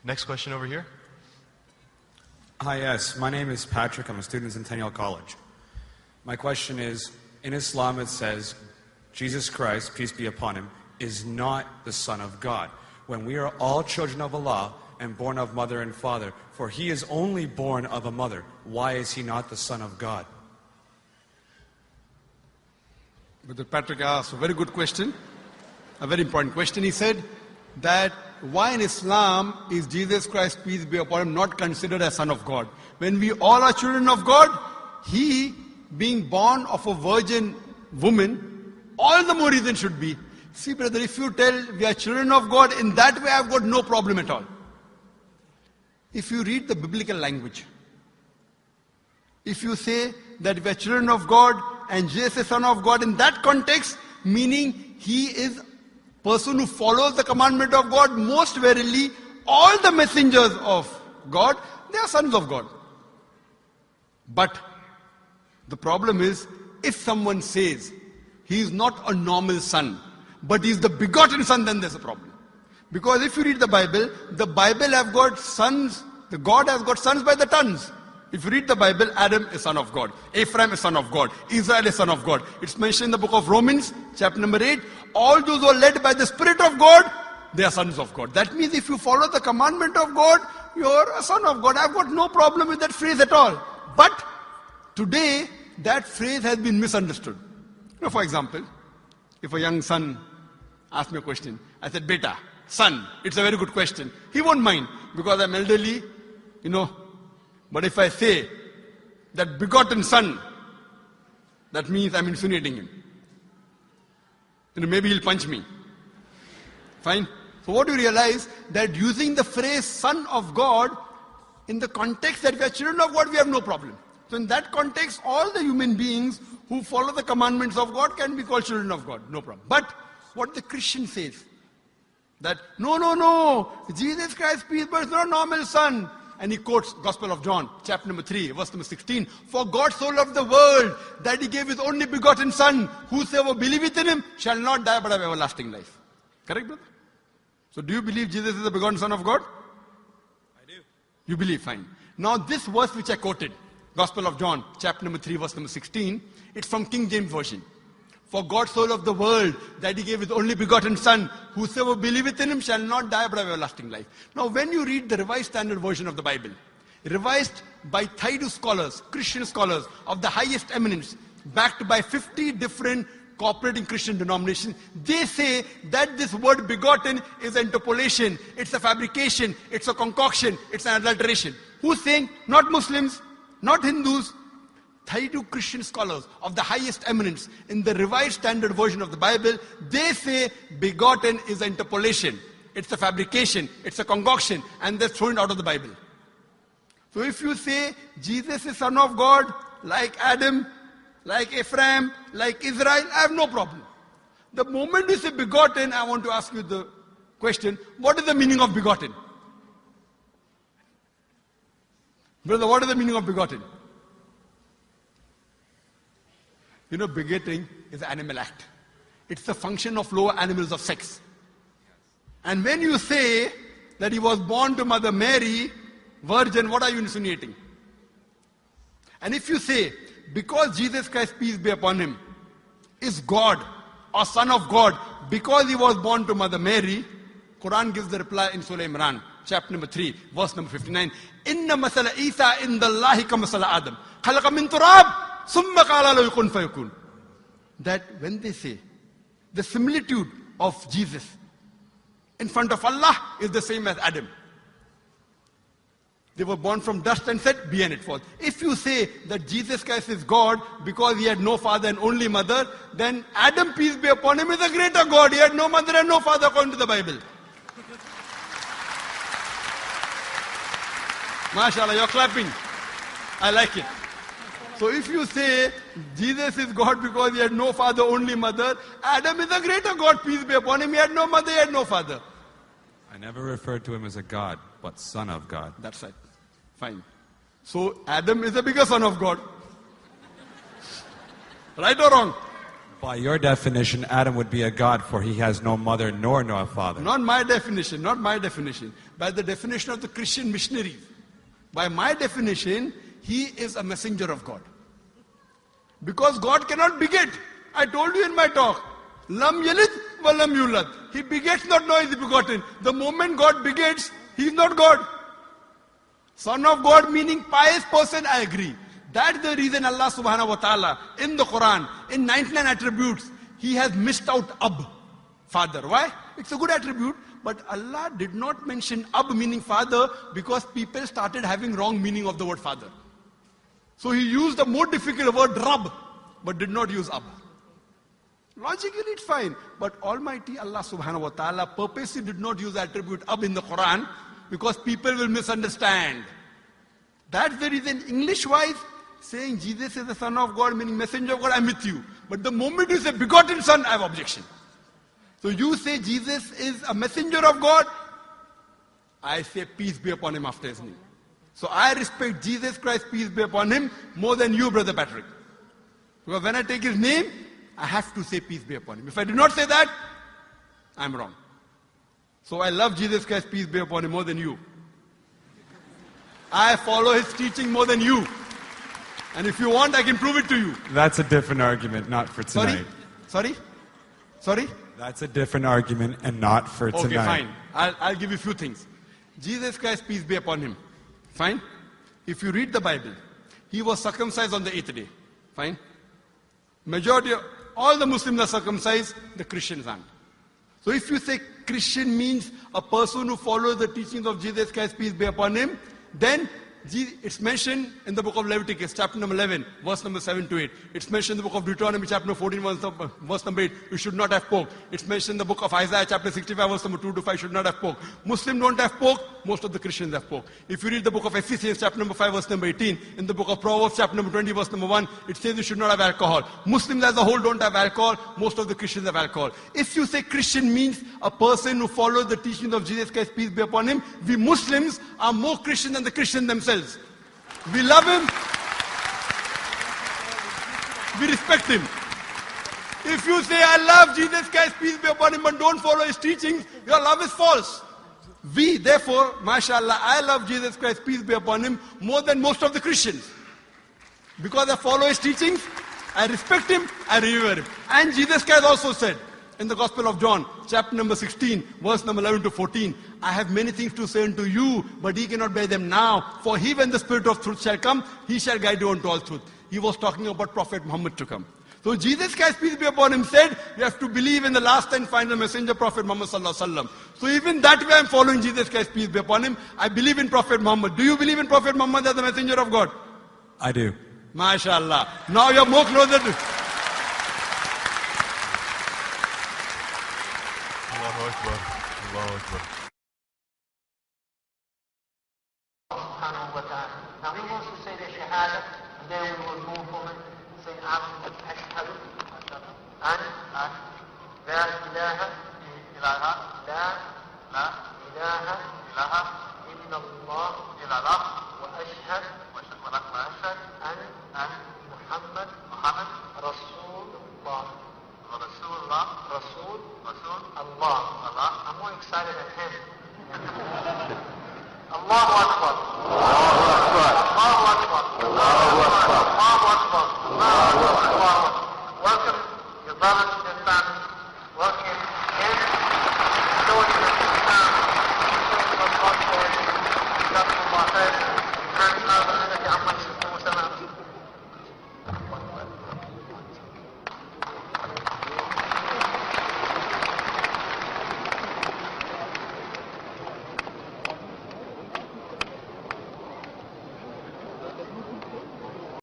Next question over here. Hi, yes. My name is Patrick. I'm a student at Centennial College. My question is, in Islam it says, Jesus Christ, peace be upon him, is not the Son of God. When we are all children of Allah and born of mother and father, for he is only born of a mother, why is he not the Son of God? Brother Patrick asked a very good question, a very important question. He said that why in Islam is Jesus Christ, peace be upon him, not considered as Son of God? When we all are children of God, he being born of a virgin woman, all the more reason should be. See brother, if you tell we are children of God, in that way I've got no problem at all. If you read the biblical language, if you say that we are children of God and Jesus is Son of God, in that context, meaning he is person who follows the commandment of God, most verily all the messengers of God, they are sons of God. But the problem is, if someone says he is not a normal son, but he is the begotten son, then there's a problem. Because if you read the Bible have got sons, the God has got sons by the tons. If you read the Bible, Adam is son of God, Ephraim is son of God, Israel is son of God. It's mentioned in the book of Romans, chapter number 8, all those who are led by the Spirit of God, they are sons of God. That means if you follow the commandment of God, you're a son of God. I've got no problem with that phrase at all. But today, that phrase has been misunderstood. You know, for example, if a young son asks me a question, I said, Beta, son, it's a very good question. He won't mind because I'm elderly, you know. But if I say that begotten son, that means I'm insinuating him. You know, maybe he'll punch me. Fine. So what do you realize? That using the phrase son of God, in the context that we are children of God, we have no problem. So in that context, all the human beings who follow the commandments of God can be called children of God. No problem. But what the Christian says, that no, Jesus Christ, peace, but it's not a normal son. And he quotes Gospel of John, chapter number 3, verse number 16. For God so loved the world that he gave his only begotten son. Whosoever believeth in him shall not die but have everlasting life. Correct, brother? So do you believe Jesus is the begotten son of God? I do. You believe, fine. Now this verse which I quoted, Gospel of John, chapter number 3, verse number 16, it's from King James Version. For God so loved the world that he gave his only begotten son. Whosoever believeth in him shall not die but have everlasting life. Now when you read the Revised Standard Version of the Bible, revised by Thaydu scholars, Christian scholars of the highest eminence, backed by 50 different cooperating Christian denominations, they say that this word begotten is an interpolation, it's a fabrication, it's a concoction, it's an adulteration. Who's saying? Not Muslims, not Hindus. Thaydu Christian scholars of the highest eminence in the Revised Standard Version of the Bible, they say begotten is an interpolation. It's a fabrication, it's a concoction, and they're thrown out of the Bible. So if you say Jesus is Son of God, like Adam, like Ephraim, like Israel, I have no problem. The moment you say begotten, I want to ask you the question, what is the meaning of begotten? Brother, what is the meaning of begotten? You know, begetting is an animal act. It's the function of lower animals of sex. And when you say that he was born to Mother Mary, virgin, what are you insinuating? And if you say, because Jesus Christ, peace be upon him, is God or Son of God, because he was born to Mother Mary, Quran gives the reply in Surah Imran, chapter number 3, verse number 59. Inna masala Isa indallahi ka masala Adam. Khalaqa min turab. That when they say the similitude of Jesus in front of Allah is the same as Adam. They were born from dust and said, be and it was. If you say that Jesus Christ is God because he had no father and only mother, then Adam, peace be upon him, is a greater God. He had no mother and no father according to the Bible. MashaAllah, you're clapping. I like it. So if you say Jesus is God because he had no father, only mother, Adam is a greater God, peace be upon him. He had no mother, he had no father. I never referred to him as a God, but Son of God. That's right. Fine. So Adam is a bigger son of God. Right or wrong? By your definition, Adam would be a god, for he has no mother nor no father. Not my definition, not my definition. By the definition of the Christian missionaries. By my definition, he is a messenger of God. Because God cannot beget. I told you in my talk. Lam yalid wa lam yulad. He begets not, nor is he begotten. The moment God begets, he is not God. Son of God meaning pious person, I agree. That's the reason Allah subhanahu wa ta'ala in the Quran, in 99 attributes, he has missed out Ab, father. Why? It's a good attribute, but Allah did not mention Ab meaning father because people started having wrong meaning of the word father. So he used the more difficult word Rab, but did not use Ab. Logically it's fine, but Almighty Allah subhanahu wa ta'ala purposely did not use the attribute Ab in the Quran because people will misunderstand. That's the reason English-wise, saying Jesus is the Son of God, meaning messenger of God, I'm with you. But the moment you say begotten Son, I have objection. So you say Jesus is a messenger of God, I say peace be upon him after his name. So I respect Jesus Christ, peace be upon him, more than you, Brother Patrick. Because when I take his name, I have to say peace be upon him. If I do not say that, I'm wrong. So I love Jesus Christ, peace be upon him, more than you. I follow his teaching more than you. And if you want, I can prove it to you. That's a different argument, not for tonight. Sorry? That's a different argument and not for tonight. Okay, fine. I'll give you a few things. Jesus Christ, peace be upon him. Fine? If you read the Bible, he was circumcised on the 8th day. Fine? Majority of all the Muslims are circumcised, the Christians aren't. So if you say Christian means a person who follows the teachings of Jesus Christ, peace be upon him, then it's mentioned in the book of Leviticus, chapter number 11, verse number 7 to 8. It's mentioned in the book of Deuteronomy, chapter number 14, verse number 8. You should not have pork. It's mentioned in the book of Isaiah, chapter 65, verse number 2 to 5. Should not have pork. Muslims don't have pork. Most of the Christians have pork. If you read the book of Ephesians, chapter number 5, verse number 18, in the book of Proverbs, chapter number 20, verse number 1, it says you should not have alcohol. Muslims as a whole don't have alcohol. Most of the Christians have alcohol. If you say Christian means a person who follows the teachings of Jesus Christ, peace be upon him, we Muslims are more Christian than the Christians themselves. We love him. We respect him. If you say, I love Jesus Christ, peace be upon him, but don't follow his teachings, your love is false. We, therefore, mashallah, I love Jesus Christ, peace be upon him, more than most of the Christians. Because I follow his teachings, I respect him, I revere him. And Jesus Christ also said, in the Gospel of John, chapter number 16, verse number 11 to 14, I have many things to say unto you, but ye cannot bear them now. For he, when the Spirit of truth shall come, he shall guide you unto all truth. He was talking about Prophet Muhammad to come. So Jesus Christ, peace be upon him, said, you have to believe in the last and final messenger, Prophet Muhammad sallallahu alaihi wasallam. So even that way I'm following Jesus Christ, peace be upon him. I believe in Prophet Muhammad. Do you believe in Prophet Muhammad as the messenger of God? I do. MashaAllah. Now you're more closer to... Allahu Akbar. Allahu Akbar. Subhanahu wa ta'ala. Now he wants to say the Shahada, and then we will move on and say Ashhadu an la ilaha illallah, la ilaha illallah, illallah, illallah, wa ashhad an Muhammad, Rasulullah. Rasul, Allah. I'm more excited than him. Allahu Akbar. Allahu Akbar. Allahu Akbar. Allahu Akbar. Allahu Akbar. Welcome, your brothers